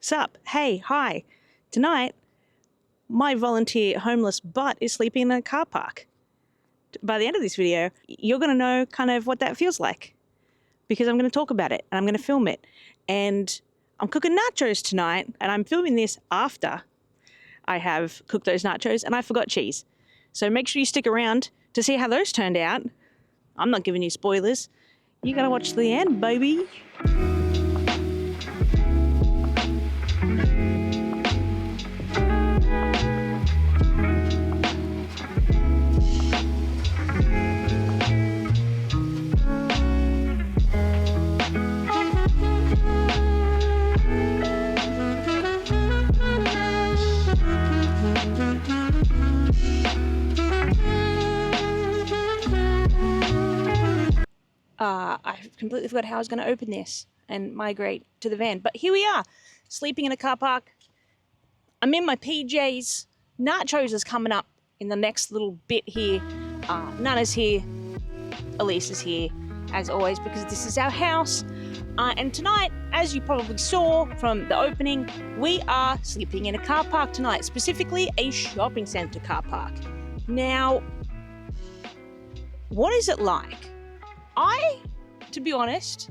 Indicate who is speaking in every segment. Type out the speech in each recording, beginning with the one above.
Speaker 1: Sup? Hey, hi. Tonight, my volunteer homeless butt is sleeping in a car park. By the end of this video, you're going to know kind of what that feels like because I'm going to talk about it and I'm going to film it. And I'm cooking nachos tonight, and I'm filming this after I have cooked those nachos and I forgot cheese. So make sure you stick around to see how those turned out. I'm not giving you spoilers. You got to watch to the end, baby. I completely forgot how I was going to open this and migrate to the van. But here we are, sleeping in a car park. I'm in my PJs. Nachos is coming up in the next little bit here. Nana's here. Elise is here, as always, because this is our house. And tonight, as you probably saw from the opening, we are sleeping in a car park tonight, specifically a shopping centre car park. Now, what is it like? I, to be honest,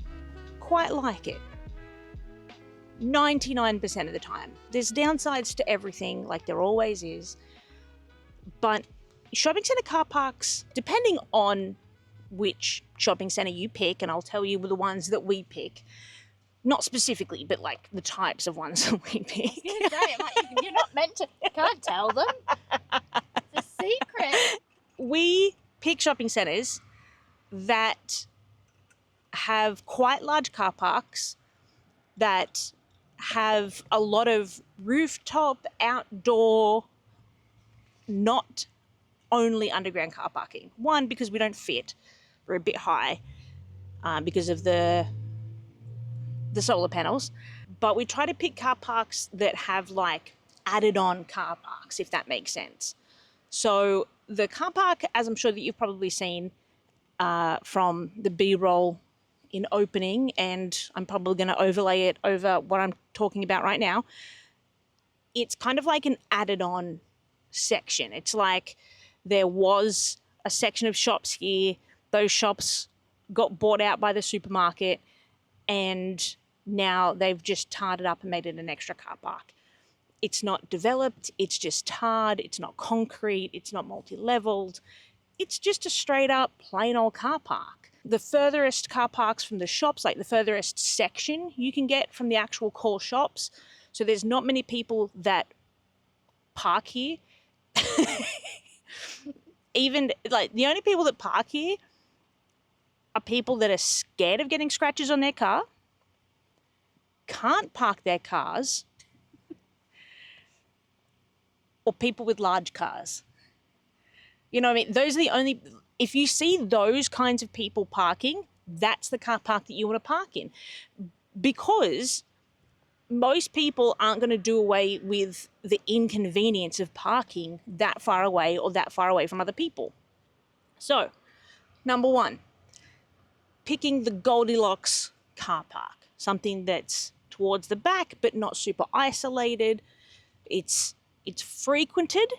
Speaker 1: quite like it. 99% of the time. There's downsides to everything, like there always is. But shopping centre car parks, depending on which shopping centre you pick, and I'll tell you the ones that we pick, not specifically, but like the types of ones that we pick.
Speaker 2: You're not meant to, can't tell them. It's a secret.
Speaker 1: We pick shopping centres that have quite large car parks, that have a lot of rooftop, outdoor, not only underground car parking. One, because we don't fit. We're a bit high because of the solar panels. But we try to pick car parks that have like added on car parks, if that makes sense. So the car park, as I'm sure that you've probably seen from the B-roll in opening, and I'm probably going to overlay it over what I'm talking about right now, it's kind of like an added on section. It's like there was a section of shops here, those shops got bought out by the supermarket, and now they've just tarred it up and made it an extra car park. It's not developed, it's just tarred, it's not concrete, it's not multi-leveled. It's just a straight up plain old car park. The furthest car parks from the shops, like the furthest section you can get from the actual core shops. So there's not many people that park here. Even like the only people that park here are people that are scared of getting scratches on their car, can't park their cars, or people with large cars. You know what I mean? Those are the only, if you see those kinds of people parking, that's the car park that you want to park in. Because most people aren't going to do away with the inconvenience of parking that far away or that far away from other people. So, number one, picking the Goldilocks car park, something that's towards the back but not super isolated. It's frequented,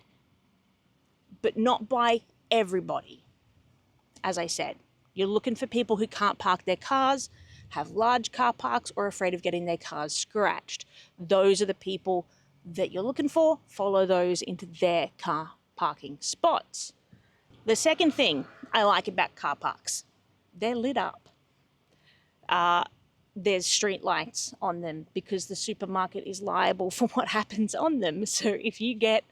Speaker 1: but not by everybody. As I said, you're looking for people who can't park their cars, have large car parks, or are afraid of getting their cars scratched. Those are the people that you're looking for. Follow those into their car parking spots. The second thing I like about car parks, they're lit up. There's street lights on them because the supermarket is liable for what happens on them. So if you get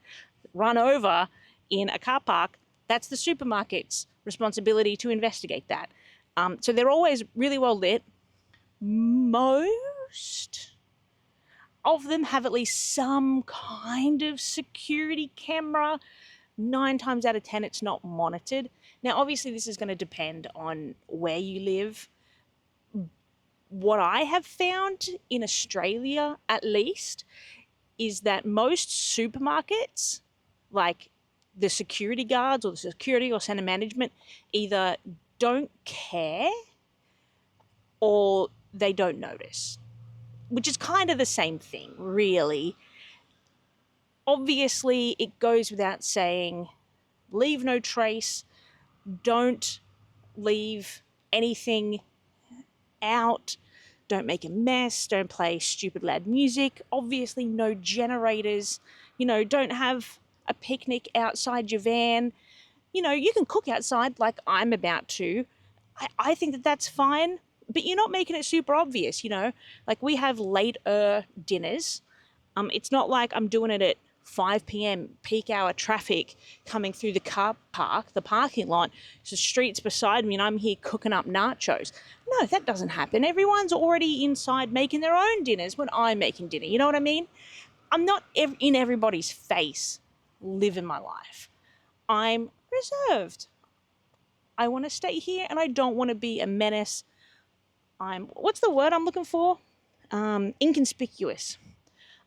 Speaker 1: run over in a car park, that's the supermarket's responsibility to investigate that. So they're always really well lit. Most of them have at least some kind of security camera. 9 times out of 10, it's not monitored. Now, obviously, this is going to depend on where you live. What I have found in Australia, at least, is that most supermarkets, like the security guards or the security or center management, either don't care or they don't notice. which is kind of the same thing, really. Obviously, it goes without saying, leave no trace, don't leave anything out, don't make a mess, don't play stupid loud music. Obviously, no generators, don't have a picnic outside your van. You can cook outside like I'm about to. I think that that's fine, but you're not making it super obvious, Like we have later dinners. It's not like I'm doing it at 5 p.m. peak hour traffic coming through the car park, the parking lot. So the streets beside me, and I'm here cooking up nachos. No, that doesn't happen. Everyone's already inside making their own dinners when I'm making dinner. You know what I mean? I'm not in everybody's face living my life. I'm reserved. I want to stay here and I don't want to be a menace. What's the word I'm looking for? Inconspicuous.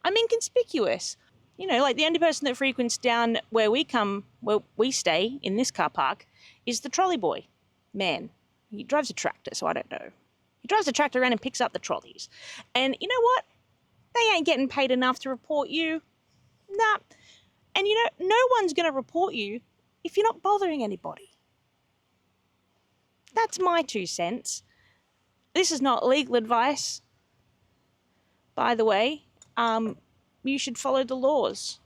Speaker 1: I'm inconspicuous. Like the only person that frequents down where we stay in this car park is the trolley boy. Man, he drives a tractor, so I don't know. He drives a tractor around and picks up the trolleys. And you know what? They ain't getting paid enough to report you. Nah. And no one's going to report you if you're not bothering anybody. That's my 2 cents. This is not legal advice, by the way. You should follow the laws.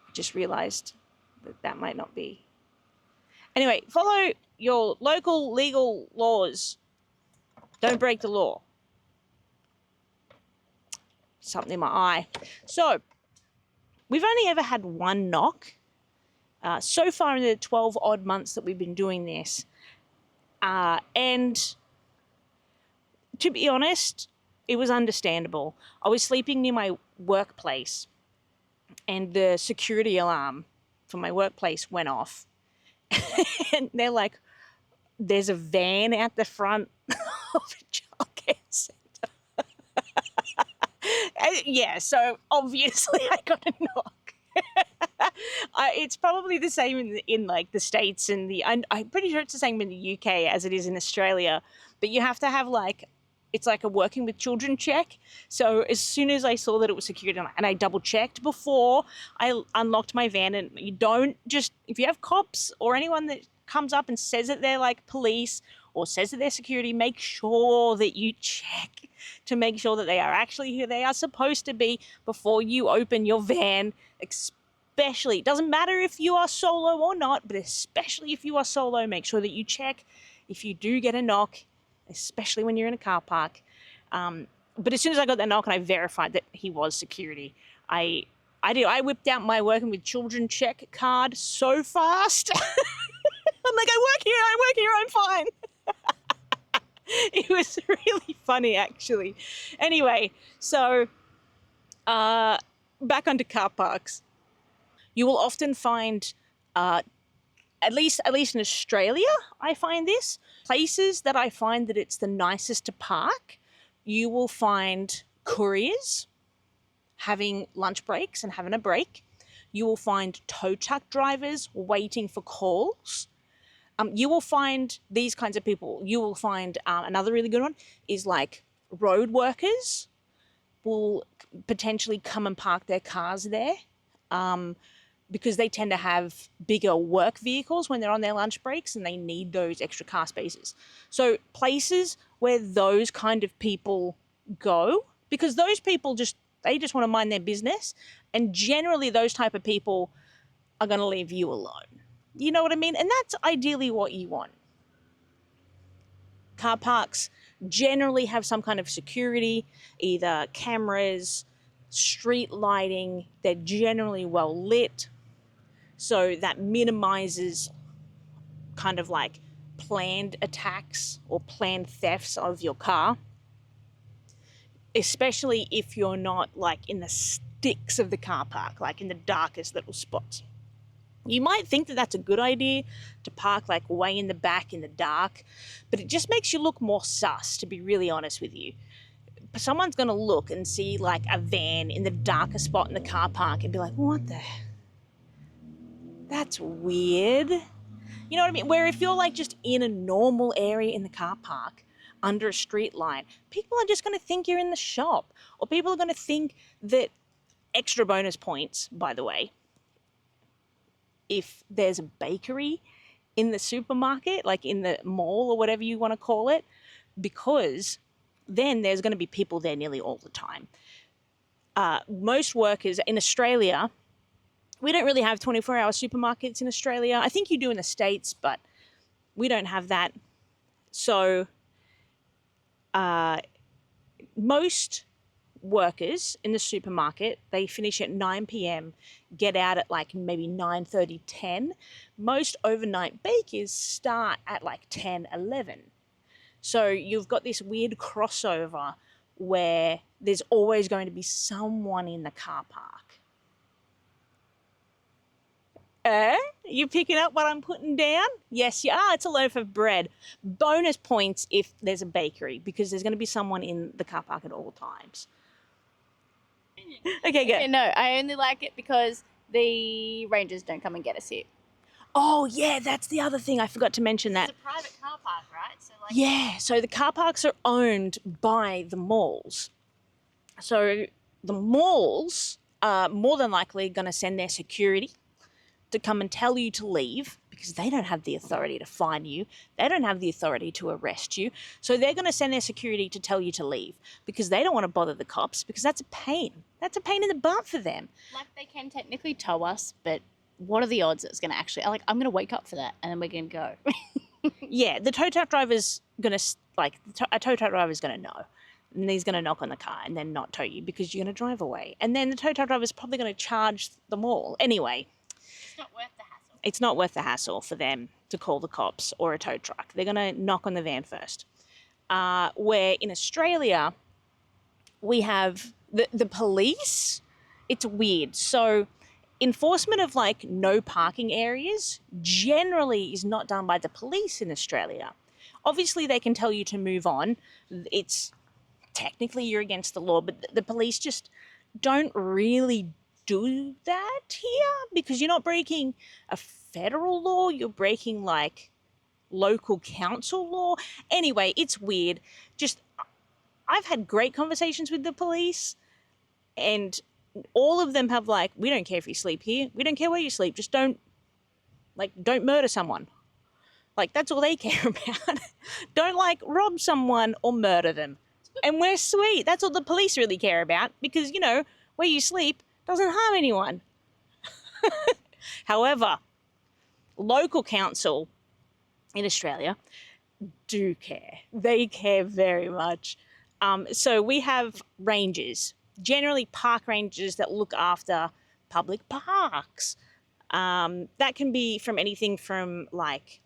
Speaker 1: I just realized that might not be. Anyway, follow your local legal laws. Don't break the law. Something in my eye. So, we've only ever had one knock. So far in the 12 odd months that we've been doing this. And to be honest, it was understandable. I was sleeping near my workplace and the security alarm for my workplace went off. And they're like, there's a van at the front of a childcare centre. Yeah, so obviously I got a knock. It's probably the same in like the States and I'm pretty sure it's the same in the UK as it is in Australia, but you have to have it's like a working with children check. So as soon as I saw that it was security and I double checked before I unlocked my van, and you don't just, if you have cops or anyone that comes up and says that they're like police or says that they're security, make sure that you check to make sure that they are actually who they are supposed to be before you open your van. Especially, it doesn't matter if you are solo or not, but especially if you are solo, make sure that you check if you do get a knock, especially when you're in a car park. But as soon as I got that knock and I verified that he was security, I whipped out my working with children check card so fast. I'm like, I work here, I'm fine. It was really funny, actually. Anyway, so back onto car parks. You will often find, at least in Australia, I find this, places that I find that it's the nicest to park. You will find couriers having lunch breaks and having a break. You will find tow truck drivers waiting for calls. You will find these kinds of people. You will find another really good one is like road workers will potentially come and park their cars there. Because they tend to have bigger work vehicles when they're on their lunch breaks and they need those extra car spaces. So places where those kind of people go, because those people they just want to mind their business, and generally those type of people are going to leave you alone. You know what I mean? And that's ideally what you want. Car parks generally have some kind of security, either cameras, street lighting. They're generally well lit. So that minimizes kind of like planned attacks or planned thefts of your car, especially if you're not like in the sticks of the car park, like in the darkest little spots. You might think that that's a good idea to park like way in the back in the dark, but it just makes you look more sus, to be really honest with you. Someone's going to look and see like a van in the darkest spot in the car park and be like, what the... That's weird. You know what I mean? Where if you're like just in a normal area in the car park, under a street line, people are just going to think you're in the shop, or people are going to think that extra bonus points, by the way, if there's a bakery in the supermarket, like in the mall or whatever you want to call it, because then there's going to be people there nearly all the time. Most workers in Australia, we don't really have 24-hour supermarkets in Australia. I think you do in the States, but we don't have that. So most workers in the supermarket, they finish at 9 p.m, get out at like maybe 9:30, 10. Most overnight bakers start at like 10, 11. So you've got this weird crossover where there's always going to be someone in the car park. You picking up what I'm putting down? Yes, you are. It's a loaf of bread. Bonus points if there's a bakery, because there's going to be someone in the car park at all times. Okay, go.
Speaker 2: Yeah, no, I only like it because the rangers don't come and get us here.
Speaker 1: Oh, yeah, that's the other thing. I forgot to mention that.
Speaker 2: It's a private car park, right? So like,
Speaker 1: Yeah, so the car parks are owned by the malls. So the malls are more than likely going to send their security to come and tell you to leave, because they don't have the authority to fine you. They don't have the authority to arrest you. So they're going to send their security to tell you to leave, because they don't want to bother the cops, because that's a pain. That's a pain in the butt for them.
Speaker 2: like they can technically tow us, but what are the odds that it's going to actually, like, I'm going to wake up for that and then we're going to go.
Speaker 1: Yeah, the tow truck driver's going to, a tow truck driver's going to know. And he's going to knock on the car and then not tow you, because you're going to drive away. And then the tow truck driver's probably going to charge them all. Anyway,
Speaker 2: It's not worth the hassle.
Speaker 1: it's not worth the hassle for them to call the cops or a tow truck. They're going to knock on the van first. Where in Australia, we have the police. It's weird. So enforcement of like no parking areas generally is not done by the police in Australia. Obviously, they can tell you to move on. It's technically you're against the law, but the police just don't really do that here, because you're not breaking a federal law, you're breaking like local council law. Anyway, it's weird. Just, I've had great conversations with the police, and all of them have like, we don't care if you sleep here, we don't care where you sleep, just don't murder someone. Like, that's all they care about. Don't like rob someone or murder them. And we're sweet. That's all the police really care about, because, you know, where you sleep doesn't harm anyone. However, local council in Australia do care. They care very much. So we have rangers, generally park rangers that look after public parks. That can be from anything from like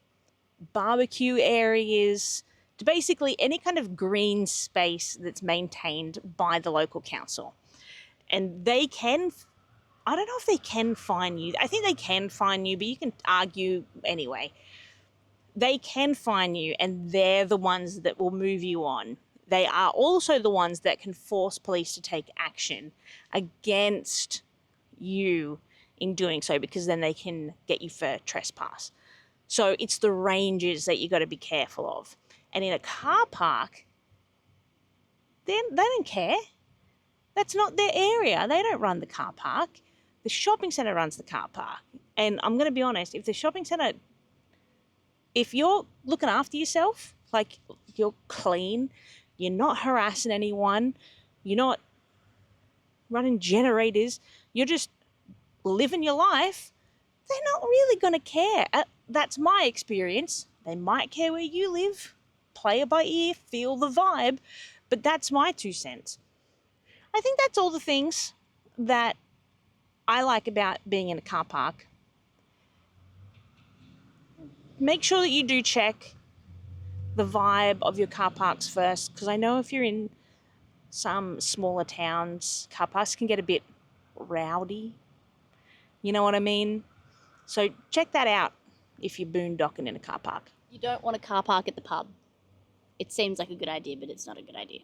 Speaker 1: barbecue areas to basically any kind of green space that's maintained by the local council. And they can, I don't know if they can fine you. I think they can fine you, but you can argue anyway. They can fine you, and they're the ones that will move you on. They are also the ones that can force police to take action against you in doing so, because then they can get you for trespass. So it's the rangers that you got to be careful of. And in a car park, they don't care. That's not their area. They don't run the car park. The shopping centre runs the car park. And I'm going to be honest, if the shopping centre, if you're looking after yourself, like you're clean, you're not harassing anyone, you're not running generators, you're just living your life, they're not really going to care. That's my experience. They might care where you live, play it by ear, feel the vibe, but that's my 2 cents. I think that's all the things that I like about being in a car park. Make sure that you do check the vibe of your car parks first, because I know if you're in some smaller towns, car parks can get a bit rowdy. You know what I mean? So check that out if you're boondocking in a car park.
Speaker 2: You don't want a car park at the pub. It seems like a good idea, but it's not a good idea.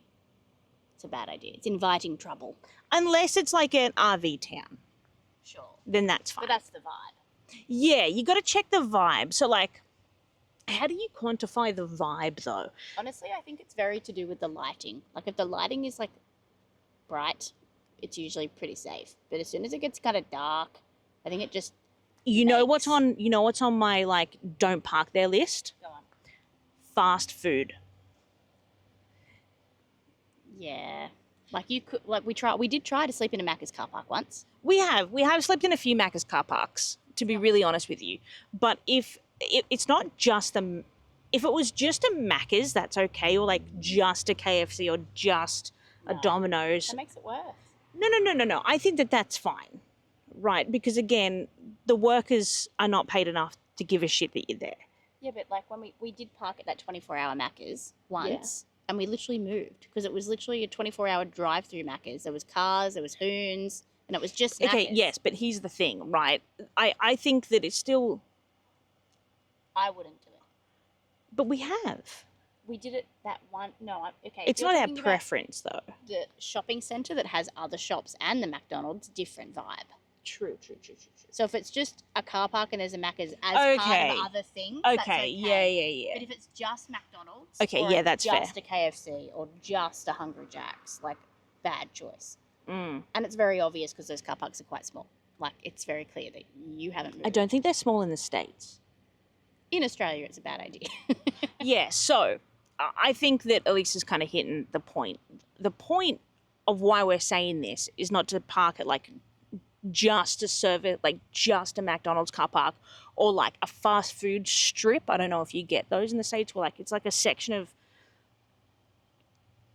Speaker 2: It's a bad idea. It's inviting trouble.
Speaker 1: Unless it's like an RV town.
Speaker 2: Sure.
Speaker 1: Then that's fine.
Speaker 2: But that's the vibe.
Speaker 1: Yeah, you got to check the vibe. So like How do you quantify the vibe though?
Speaker 2: Honestly, I think it's very to do with the lighting. Like if the lighting is like bright, it's usually pretty safe. But as soon as it gets kind of dark, I think it just
Speaker 1: You know what's
Speaker 2: makes-
Speaker 1: on my like don't park there list?
Speaker 2: Go on.
Speaker 1: Fast food.
Speaker 2: Yeah. Like we did try to sleep in a Macca's car park once.
Speaker 1: We have slept in a few Macca's car parks, to be really honest with you. But if it's not just if it was just a Macca's, that's okay, or like just a KFC or just a
Speaker 2: No.
Speaker 1: Domino's.
Speaker 2: That makes it worse.
Speaker 1: No. I think that's fine, right? Because again, the workers are not paid enough to give a shit that you're there.
Speaker 2: Yeah, but like when we did park at that 24-hour Macca's once, and we literally moved because it was literally a 24-hour drive-through Macca's. There was cars, there was hoons, and it was just Macca's.
Speaker 1: Okay, yes, but here's the thing, right? I think that it's still...
Speaker 2: I wouldn't do it.
Speaker 1: But we have.
Speaker 2: We did it that one... No, okay.
Speaker 1: It's not our preference, though.
Speaker 2: The shopping centre that has other shops and the McDonald's, different vibe.
Speaker 1: True.
Speaker 2: So if it's just a car park and there's a Macca's as part of other things, that's okay.
Speaker 1: Yeah.
Speaker 2: But if it's just McDonald's,
Speaker 1: okay,
Speaker 2: or
Speaker 1: yeah, that's
Speaker 2: just
Speaker 1: fair.
Speaker 2: a KFC or just a Hungry Jack's, like bad choice.
Speaker 1: Mm.
Speaker 2: And it's very obvious because those car parks are quite small. Like it's very clear that you haven't moved.
Speaker 1: I don't think they're small in the States.
Speaker 2: In Australia, it's a bad idea.
Speaker 1: Yeah, so I think that Elise is kind of hitting the point. The point of why we're saying this is not to park at like just to serve it, like just a McDonald's car park or like a fast food strip. I don't know if you get those in the States where like it's like a section of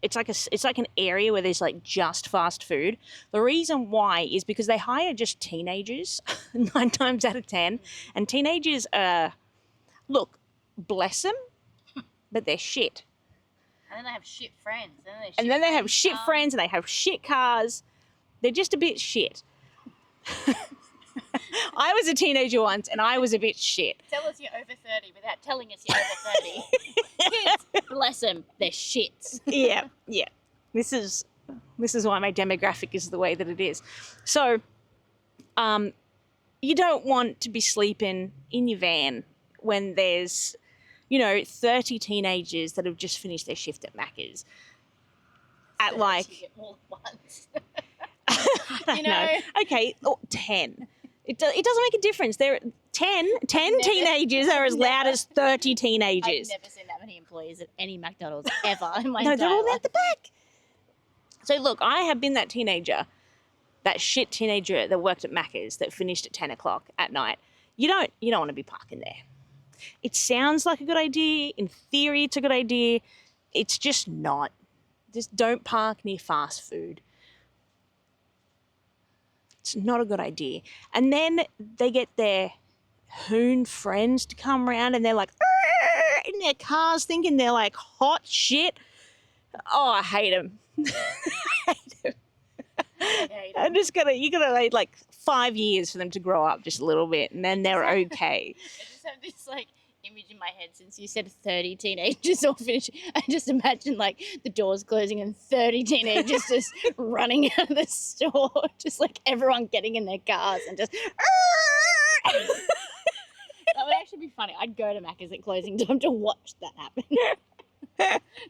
Speaker 1: it's like an area where there's like just fast food. The reason why is because they hire just teenagers 9 times out of 10, and teenagers look, bless them, but they're shit.
Speaker 2: And then they have shit friends.
Speaker 1: And then they have shit friends and they have shit cars. They're just a bit shit. I was a teenager once and I was a bit shit.
Speaker 2: Tell us you're over 30 without telling us you're over 30. Kids, bless them, they're shits.
Speaker 1: Yeah. This is why my demographic is the way that it is. So, you don't want to be sleeping in your van when there's, 30 teenagers that have just finished their shift at Macca's. At like...
Speaker 2: all at once.
Speaker 1: I don't know. Okay, 10. It doesn't make a difference. There 10 teenagers are as loud as 30 teenagers.
Speaker 2: I've never seen that many employees at any McDonald's ever in my
Speaker 1: No,
Speaker 2: entire
Speaker 1: they're all
Speaker 2: life.
Speaker 1: at the back. So look, I have been that teenager, that shit teenager that worked at Macca's that finished at 10 o'clock at night. You don't want to be parking there. It sounds like a good idea. In theory, it's a good idea. It's just not. Just don't park near fast food. It's not a good idea. And then they get their hoon friends to come around and they're like, in their cars thinking they're like hot shit. Oh, I hate them. I hate them. You gotta wait like 5 years for them to grow up just a little bit and then they're okay.
Speaker 2: I just have this like image in my head since you said 30 teenagers all finished. I just imagine like the doors closing and 30 teenagers just running out of the store, just like everyone getting in their cars and just. That would actually be funny. I'd go to Macca's at closing time to watch that happen.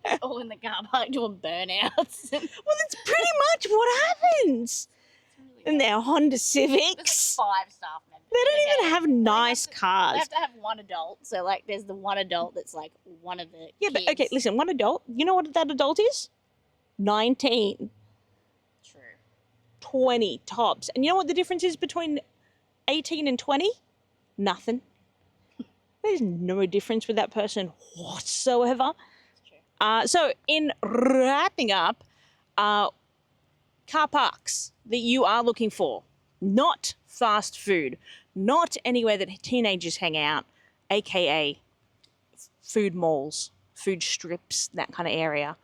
Speaker 2: Just all in the car park doing burnouts.
Speaker 1: Well, that's pretty much what happens. In their Honda Civics.
Speaker 2: There's like 5 staff members.
Speaker 1: They don't even have nice cars.
Speaker 2: They have to have one adult. So, like, there's the one adult that's, like, one of the
Speaker 1: Yeah,
Speaker 2: kids.
Speaker 1: but, okay, listen, one adult. You know what that adult is? 19.
Speaker 2: True.
Speaker 1: 20 tops. And you know what the difference is between 18 and 20? Nothing. There's no difference with that person whatsoever.
Speaker 2: True.
Speaker 1: So, in wrapping up, car parks that you are looking for, not fast food, not anywhere that teenagers hang out, aka food malls, food strips, that kind of area.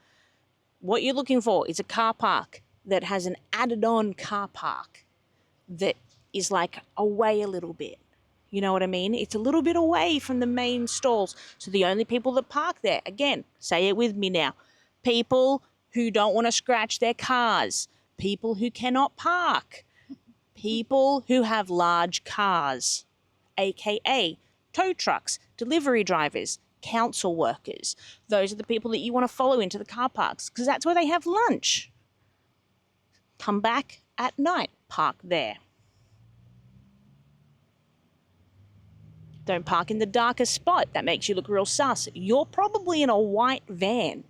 Speaker 1: What you're looking for is a car park that has an added on car park that is like away a little bit. You know what I mean? It's a little bit away from the main stalls. So the only people that park there, again, say it with me now, people who don't want to scratch their cars, people who cannot park, people who have large cars, aka tow trucks, delivery drivers, council workers. Those are the people that you want to follow into the car parks because that's where they have lunch. Come back at night, park there. Don't park in the darkest spot. That makes you look real sus. You're probably in a white van.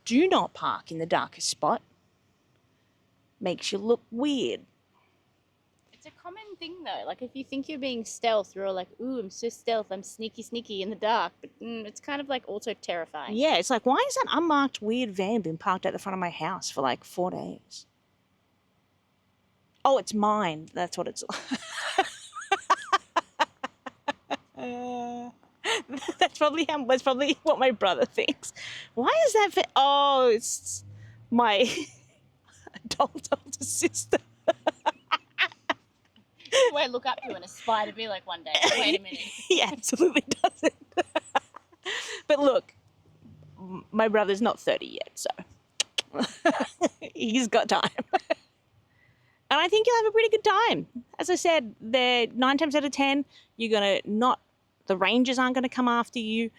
Speaker 1: Do not park in the darkest spot. Makes you look weird.
Speaker 2: It's a common thing though. Like if you think you're being stealth, you're all like, ooh, I'm so stealth, I'm sneaky in the dark. But it's kind of like also terrifying.
Speaker 1: Yeah, it's like, why has that unmarked weird van been parked at the front of my house for like 4 days? Oh, it's mine. That's what it's that's probably what my brother thinks. Why is that? Oh, it's my adult older sister.
Speaker 2: Who I look up to and aspire to be like one day. Wait a minute.
Speaker 1: He absolutely doesn't. But look, my brother's not 30 yet, so he's got time. And I think you'll have a pretty good time. As I said, they're 9 times out of 10, the rangers aren't going to come after you.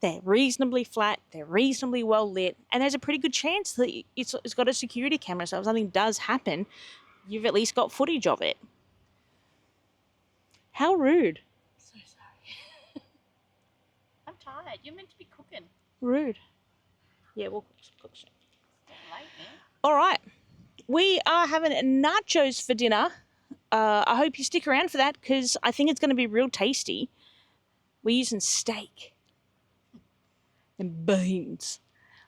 Speaker 1: They're reasonably flat, they're reasonably well lit, and there's a pretty good chance that it's got a security camera, so if something does happen, you've at least got footage of it. How rude.
Speaker 2: So sorry. I'm tired. You're meant to be cooking.
Speaker 1: Rude. Yeah, we'll cook soon.
Speaker 2: Don't like me.
Speaker 1: All right. We are having nachos for dinner. I hope you stick around for that because I think it's going to be real tasty. We're using steak and beans.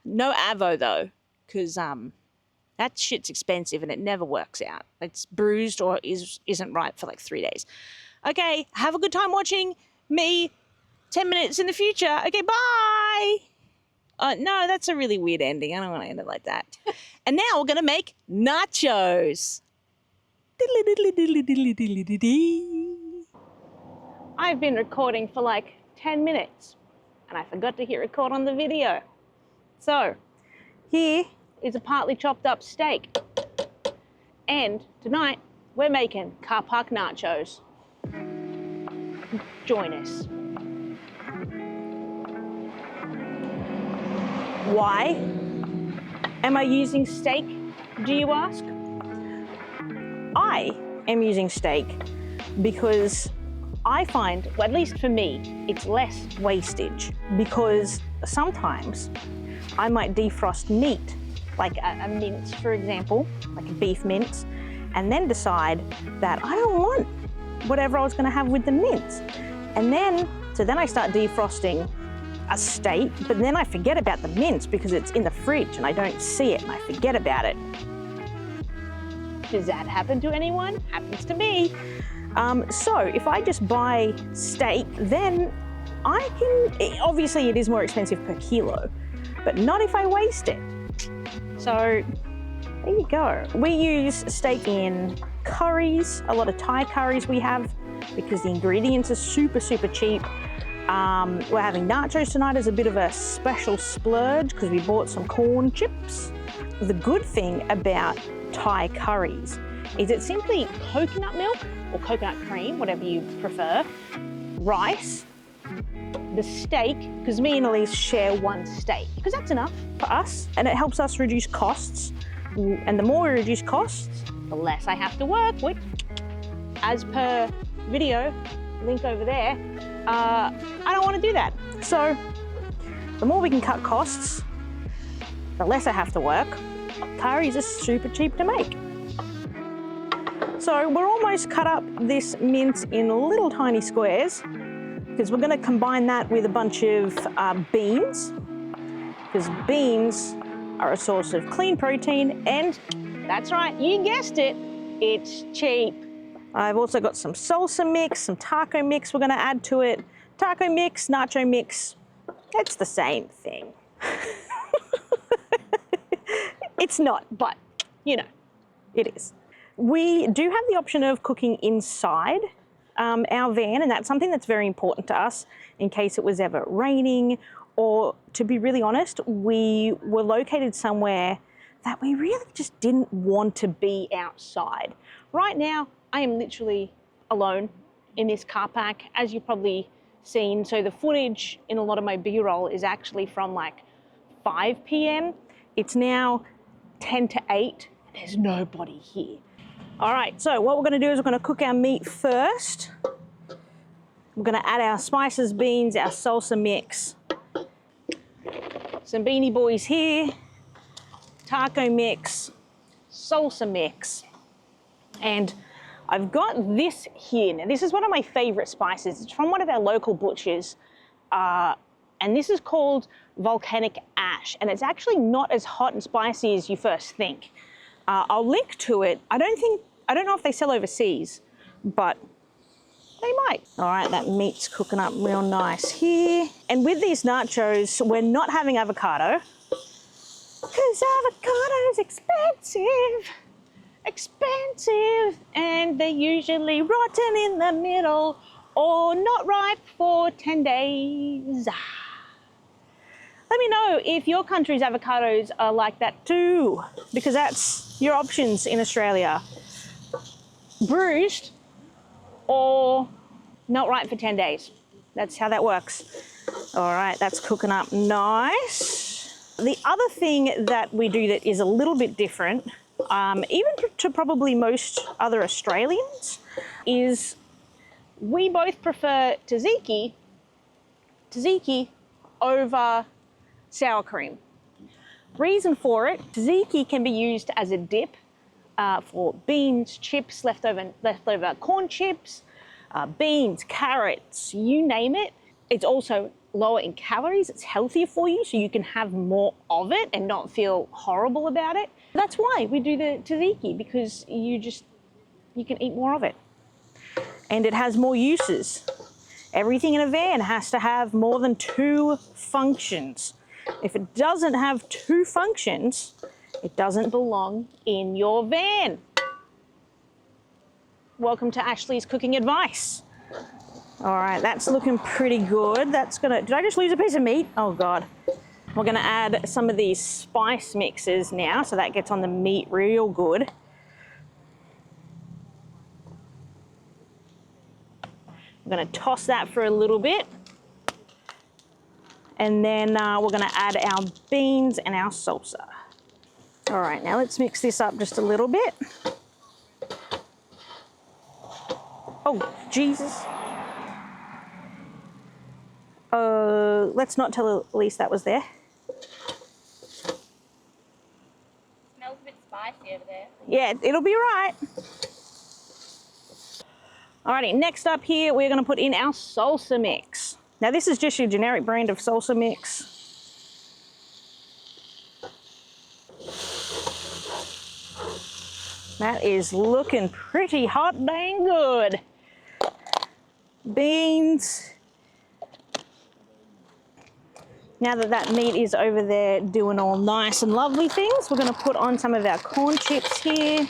Speaker 1: No avo though, because that shit's expensive and it never works out. It's bruised or isn't right for like 3 days. Okay, have a good time watching me 10 minutes in the future. Okay, bye. No, that's a really weird ending. I don't want to end it like that. And now we're going to make nachos. I've been recording for like 10 minutes and I forgot to hit record on the video. So here is a partly chopped up steak. And tonight we're making car park nachos. Join us. Why am I using steak, do you ask? I am using steak because I find, well, at least for me, it's less wastage because sometimes I might defrost meat, like a mince, for example, like a beef mince, and then decide that I don't want whatever I was going to have with the mince. So then I start defrosting a steak, but then I forget about the mince because it's in the fridge and I don't see it and I forget about it. Does that happen to anyone? Happens to me. So if I just buy steak, then I can, obviously it is more expensive per kilo, but not if I waste it. So there you go. We use steak in curries, a lot of Thai curries we have because the ingredients are super, super cheap. We're having nachos tonight as a bit of a special splurge because we bought some corn chips. The good thing about Thai curries is it's simply coconut milk or coconut cream, whatever you prefer, rice, the steak, because me and Elise share one steak, because that's enough for us, and it helps us reduce costs. And the more we reduce costs, the less I have to work, which, as per video, link over there, I don't want to do that. So the more we can cut costs, the less I have to work. Curries are super cheap to make. So we're almost cut up this mince in little tiny squares because we're going to combine that with a bunch of beans, because beans are a source of clean protein and that's right, you guessed it, it's cheap. I've also got some salsa mix, some taco mix we're going to add to it. Taco mix, nacho mix, it's the same thing. It's not, but you know, it is. We do have the option of cooking inside our van, and that's something that's very important to us in case it was ever raining, or to be really honest, we were located somewhere that we really just didn't want to be outside. Right now, I am literally alone in this car park. As you probably scene. So the footage in a lot of my B-roll is actually from like 5 p.m. It's now 10 to 8. There's nobody here. All right, so what we're gonna do is we're gonna cook our meat first. We're gonna add our spices, beans, our salsa mix. Some Beanie Boys here, taco mix, salsa mix. And I've got this here. Now, this is one of my favorite spices. It's from one of our local butchers. And this is called volcanic ash. And it's actually not as hot and spicy as you first think. I'll link to it. I don't know if they sell overseas, but they might. All right, that meat's cooking up real nice here. And with these nachos, we're not having avocado because avocado is expensive, and they're usually rotten in the middle or not ripe for 10 days. Let me know if your country's avocados are like that too, because that's your options in Australia. Bruised or not right for 10 days. That's how that works. All right, that's cooking up nice. The other thing that we do that is a little bit different, even to probably most other Australians, is we both prefer tzatziki over sour cream. Reason for it, tzatziki can be used as a dip for beans, chips, leftover corn chips, beans, carrots, you name it. It's also lower in calories, it's healthier for you, so you can have more of it and not feel horrible about it. That's why we do the tzatziki, because you can eat more of it. And it has more uses. Everything in a van has to have more than 2 functions. If it doesn't have 2 functions, it doesn't belong in your van. Welcome to Ashley's cooking advice. All right, that's looking pretty good. Did I just lose a piece of meat? Oh God. We're gonna add some of these spice mixes now, so that gets on the meat real good. I'm gonna toss that for a little bit. And then we're gonna add our beans and our salsa. All right, now let's mix this up just a little bit. Oh, Jesus. Let's not tell Elise that was there.
Speaker 2: Smells a bit spicy over there.
Speaker 1: Yeah, it'll be right. Alrighty, next up here, we're gonna put in our salsa mix. Now this is just your generic brand of salsa mix. That is looking pretty hot dang good. Beans. Now that meat is over there doing all nice and lovely things, we're gonna put on some of our corn chips here.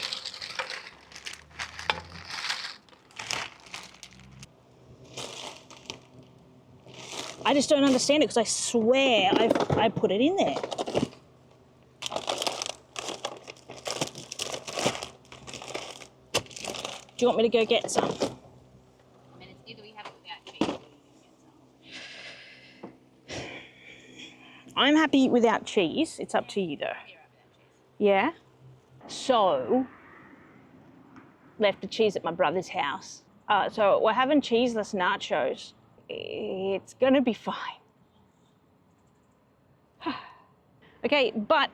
Speaker 1: I just don't understand it because I swear I put it in there. Do you want me to go get some?
Speaker 2: I mean, it's either we have it without cheese or we can get some.
Speaker 1: I'm happy without cheese. It's up to you though.
Speaker 2: You're right without cheese.
Speaker 1: Yeah? So, left the cheese at my brother's house. So we're having cheeseless nachos. It's gonna be fine. Okay, but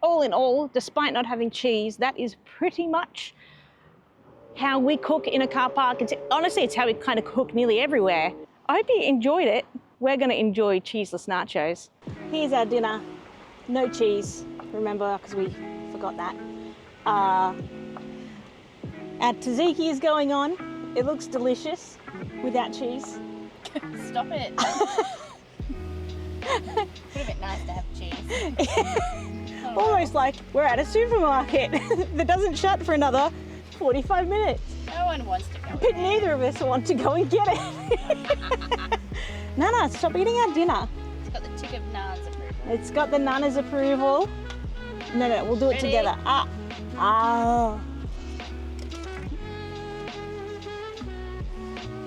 Speaker 1: all in all, despite not having cheese, that is pretty much how we cook in a car park. Honestly, it's how we kind of cook nearly everywhere. I hope you enjoyed it. We're gonna enjoy cheeseless nachos. Here's our dinner. No cheese, remember, because we forgot that. Our tzatziki is going on. It looks delicious without cheese.
Speaker 2: Stop it. Would have been nice to have cheese.
Speaker 1: Almost like we're at a supermarket that doesn't shut for another 45 minutes.
Speaker 2: No one wants to go
Speaker 1: But
Speaker 2: there.
Speaker 1: neither of us want to go and get it. Nana, stop eating our dinner.
Speaker 2: It's got the tick of Nan's approval.
Speaker 1: It's got the Nana's approval. No, we'll do it
Speaker 2: Ready?
Speaker 1: together. Ah.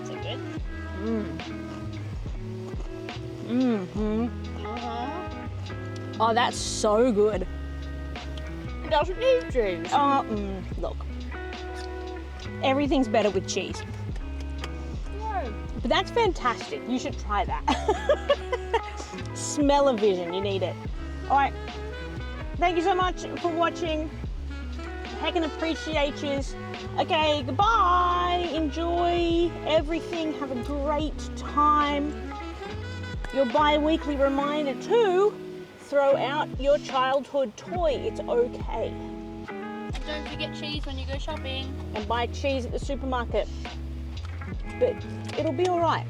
Speaker 2: Is it good?
Speaker 1: Mm-hmm.
Speaker 2: Uh-huh.
Speaker 1: Oh, that's so good.
Speaker 2: It doesn't need cheese.
Speaker 1: Look. Everything's better with cheese.
Speaker 2: No.
Speaker 1: But that's fantastic. You should try that. Smell-o-vision, you need it. All right. Thank you so much for watching. Heckin' appreciate yous. Okay, goodbye. Enjoy everything. Have a great time. Your bi-weekly reminder to throw out your childhood toy. It's okay.
Speaker 2: And don't forget cheese when you go shopping.
Speaker 1: And buy cheese at the supermarket. But it'll be all right.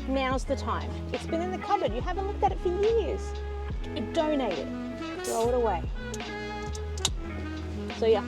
Speaker 1: Now's the time. It's been in the cupboard. You haven't looked at it for years. Donate it. Throw it away. So yeah.